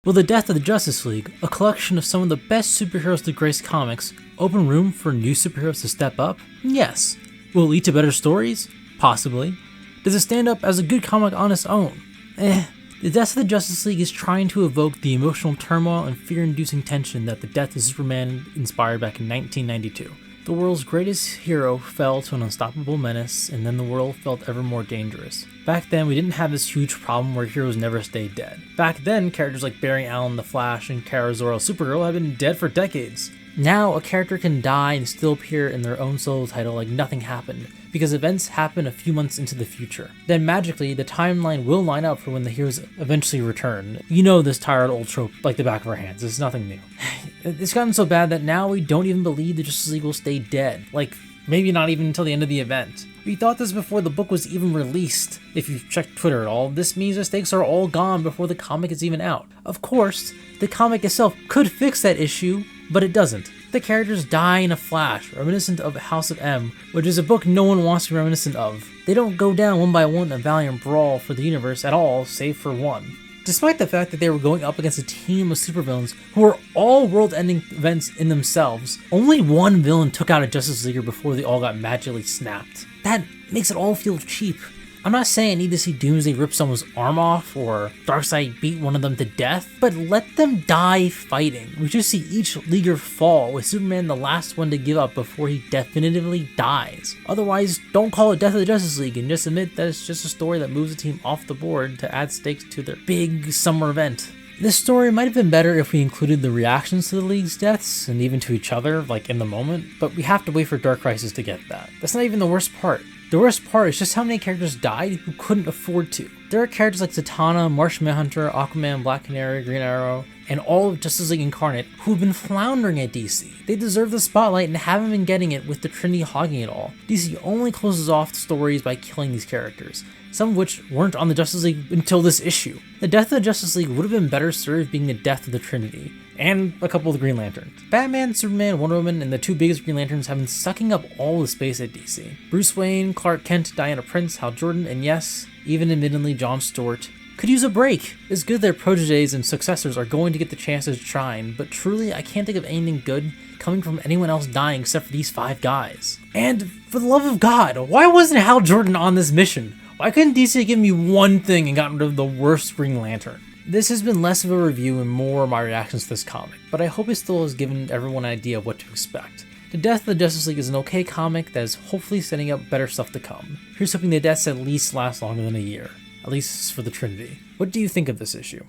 Will the death of the Justice League, a collection of some of the best superheroes to grace comics, open room for new superheroes to step up? Yes. Will it lead to better stories? Possibly. Does it stand up as a good comic on its own? The death of the Justice League is trying to evoke the emotional turmoil and fear-inducing tension that the death of Superman inspired back in 1992. The world's greatest hero fell to an unstoppable menace, and then the world felt ever more dangerous. Back then, we didn't have this huge problem where heroes never stayed dead. Back then, characters like Barry Allen the Flash and Kara Zor-El Supergirl have been dead for decades. Now, a character can die and still appear in their own solo title like nothing happened, because events happen a few months into the future. Then magically, the timeline will line up for when the heroes eventually return. You know this tired old trope like the back of our hands, it's nothing new. It's gotten so bad that now we don't even believe the Justice League will stay dead, like maybe not even until the end of the event. We thought this before the book was even released. If you've checked Twitter at all, this means the stakes are all gone before the comic is even out. Of course, the comic itself could fix that issue, but it doesn't. The characters die in a flash, reminiscent of House of M, which is a book no one wants to be reminiscent of. They don't go down one by one in a valiant brawl for the universe at all, save for one. Despite the fact that they were going up against a team of supervillains who were all world-ending events in themselves, only one villain took out a Justice Leaguer before they all got magically snapped. That makes it all feel cheap. I'm not saying I need to see Doomsday rip someone's arm off or Darkseid beat one of them to death, but let them die fighting. We just see each Leaguer fall, with Superman the last one to give up before he definitively dies. Otherwise, don't call it Death of the Justice League and just admit that it's just a story that moves the team off the board to add stakes to their big summer event. This story might have been better if we included the reactions to the League's deaths, and even to each other, like in the moment, but we have to wait for Dark Crisis to get that. That's not even the worst part. The worst part is just how many characters died who couldn't afford to. There are characters like Zatanna, Martian Manhunter, Aquaman, Black Canary, Green Arrow, and all of Justice League Incarnate who've been floundering at DC. They deserve the spotlight and haven't been getting it with the Trinity hogging it all. DC only closes off the stories by killing these characters, some of which weren't on the Justice League until this issue. The death of the Justice League would have been better served being the death of the Trinity, and a couple of the Green Lanterns. Batman, Superman, Wonder Woman, and the two biggest Green Lanterns have been sucking up all the space at DC. Bruce Wayne, Clark Kent, Diana Prince, Hal Jordan, and yes, even admittedly Jon Stewart, could use a break. It's good their protégés and successors are going to get the chance to shine, but truly I can't think of anything good coming from anyone else dying except for these 5 guys. And for the love of God, why wasn't Hal Jordan on this mission? Why couldn't DC give me one thing and gotten rid of the worst Green Lantern? This has been less of a review and more my reactions to this comic, but I hope it still has given everyone an idea of what to expect. The Death of the Justice League is an okay comic that is hopefully setting up better stuff to come. Here's hoping the deaths at least last longer than a year, at least for the Trinity. What do you think of this issue?